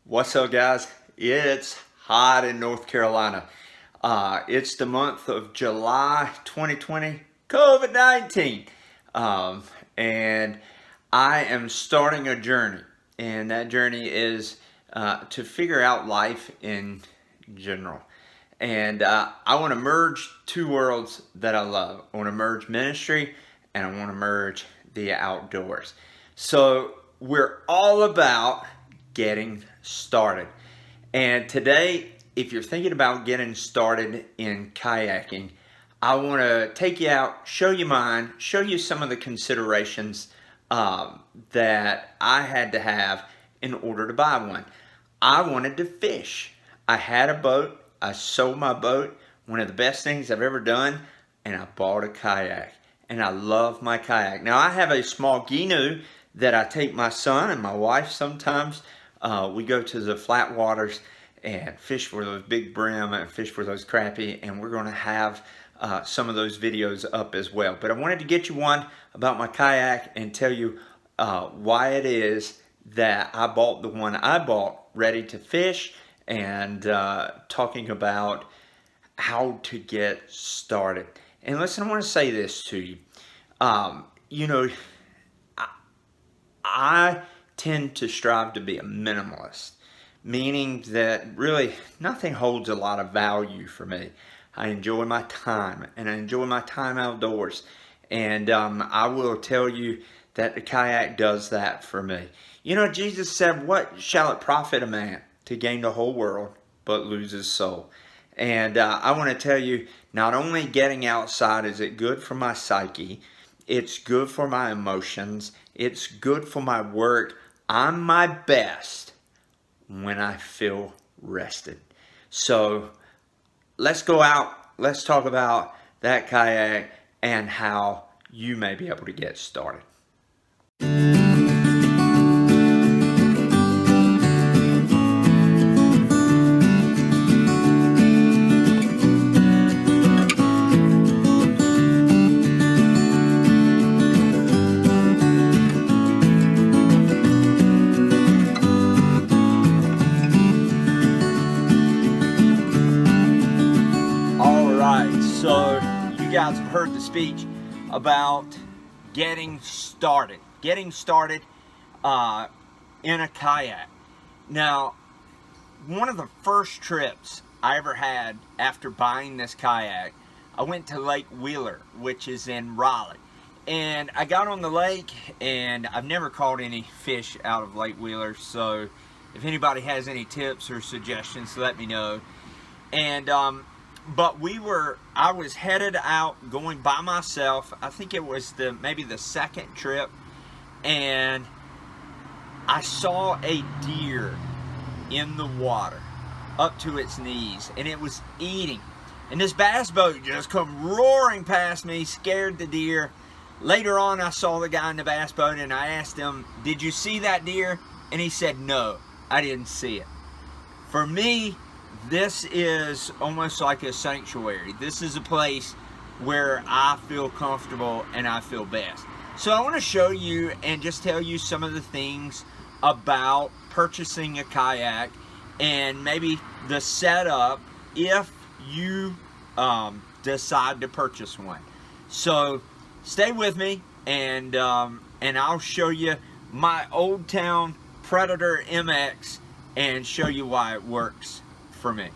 What's up, guys? It's hot in North Carolina. It's the month of July 2020, COVID-19. And I am starting a journey. And that journey is to figure out life in general. And I want to merge two worlds that I love. I want to merge ministry and I want to merge the outdoors. So we're all about getting started. And today, if you're thinking about getting started in kayaking, I want to take you out, show you mine, show you some of the considerations that I had to have in order to buy one. I wanted to fish. I had a boat. I sold my boat, one of the best things I've ever done, and I bought a kayak. And I love my kayak. Now, I have a small canoe that I take my son and my wife sometimes. We go to the flat waters and fish for those big brim and fish for those crappie, and we're going to have some of those videos up as well. But I wanted to get you one about my kayak and tell you why it is that I bought the one I bought ready to fish, and talking about how to get started. And listen, I want to say this to you. I tend to strive to be a minimalist, meaning that really nothing holds a lot of value for me. I enjoy my time, and I enjoy my time outdoors. And I will tell you that the kayak does that for me. You know, Jesus said, "What shall it profit a man to gain the whole world but lose his soul?" And I want to tell you, not only getting outside is it good for my psyche, it's good for my emotions, it's good for my work. I'm my best when I feel rested. So let's go out, let's talk about that kayak and how you may be able to get started. So you guys have heard the speech about getting started in a kayak. Now, one of the first trips I ever had after buying this kayak, I went to Lake Wheeler, which is in Raleigh. And I got on the lake, and I've never caught any fish out of Lake Wheeler, so if anybody has any tips or suggestions, let me know. And but I was headed out going by myself. I think it was maybe the second trip, and I saw a deer in the water up to its knees, and it was eating. And this bass boat just come roaring past me, scared the deer. Later on, I saw the guy in the bass boat, and I asked him, "Did you see that deer?" And he said, "No, I didn't see it." For me, this is almost like a sanctuary. This is a place where I feel comfortable and I feel best. So I want to show you and just tell you some of the things about purchasing a kayak and maybe the setup if you decide to purchase one. So stay with me, and I'll show you my Old Town Predator MX and show you why it works for me.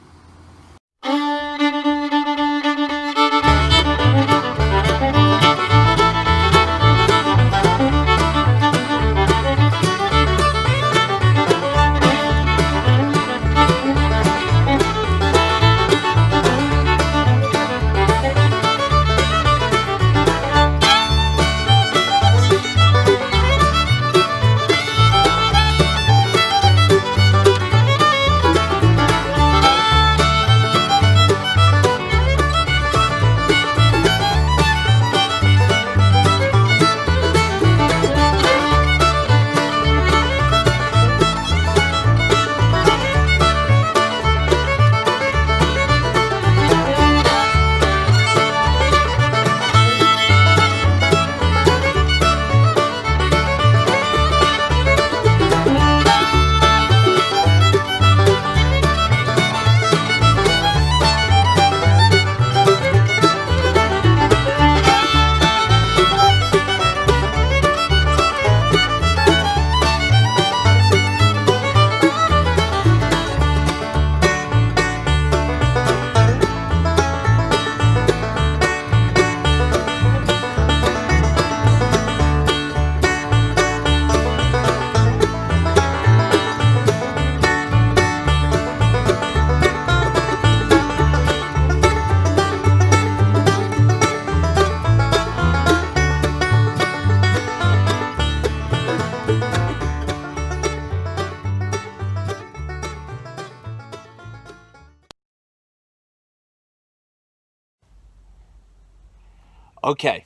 Okay,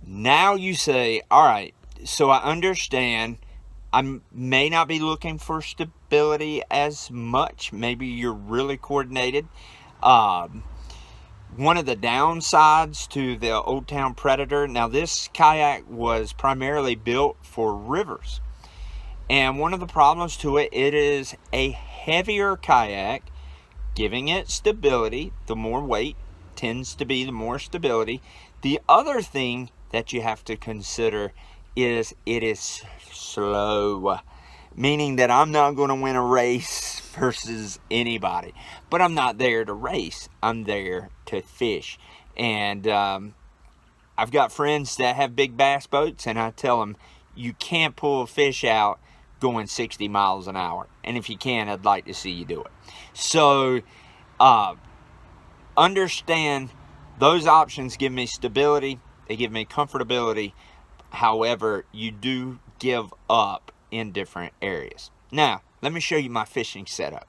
now you say, all right, so I understand I may not be looking for stability as much. Maybe you're really coordinated. Um, One of the downsides to the Old Town Predator, now this kayak was primarily built for rivers. And one of the problems to it, it is a heavier kayak, giving it stability. The more weight tends to be the more stability. The other thing that you have to consider is it is slow, meaning that I'm not going to win a race versus anybody. But I'm not there to race. I'm there to fish. And I've got friends that have big bass boats, and I tell them, you can't pull a fish out going 60 miles an hour. And if you can, I'd like to see you do it. So understand those options give me stability. They give me comfortability. However, you do give up in different areas. Now, let me show you my fishing setup.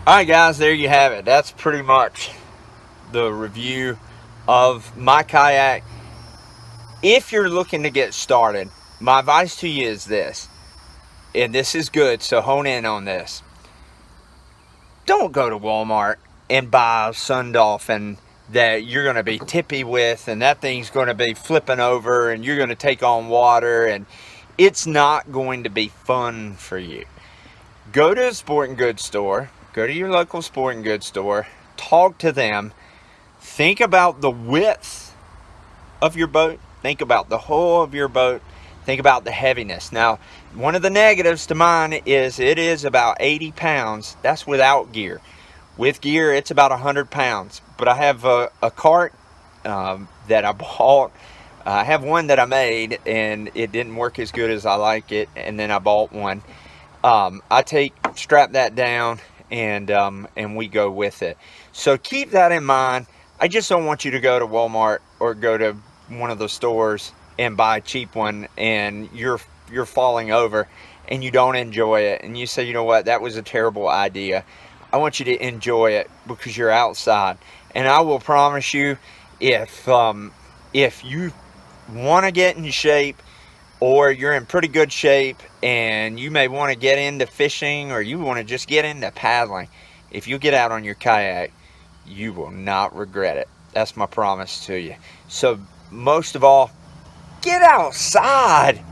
Alright guys, there you have it. That's pretty much the review of my kayak. If you're looking to get started, my advice to you is this, and this is good, so hone in on this. Don't go to Walmart and buy a Sun Dolphin that you're going to be tippy with, and that thing's going to be flipping over, and you're going to take on water, and it's not going to be fun for you. Go to a sporting goods store, go to your local sporting goods store, talk to them, think about the width of your boat, think about the hull of your boat, think about the heaviness. Now, one of the negatives to mine is it is about 80 pounds. That's without gear. With gear, it's about 100 pounds. But I have a cart that I bought. I have one that I made, and it didn't work as good as I like it, and then I bought one. Strap that down, and we go with it. So keep that in mind. I just don't want you to go to Walmart or go to one of the stores and buy a cheap one, and you're falling over and you don't enjoy it, and you say, you know what, that was a terrible idea. I want you to enjoy it because you're outside. And I will promise you, if you want to get in shape, or you're in pretty good shape and you may want to get into fishing, or you want to just get into paddling, if you get out on your kayak, you will not regret it. That's my promise to you. So most of all, get outside.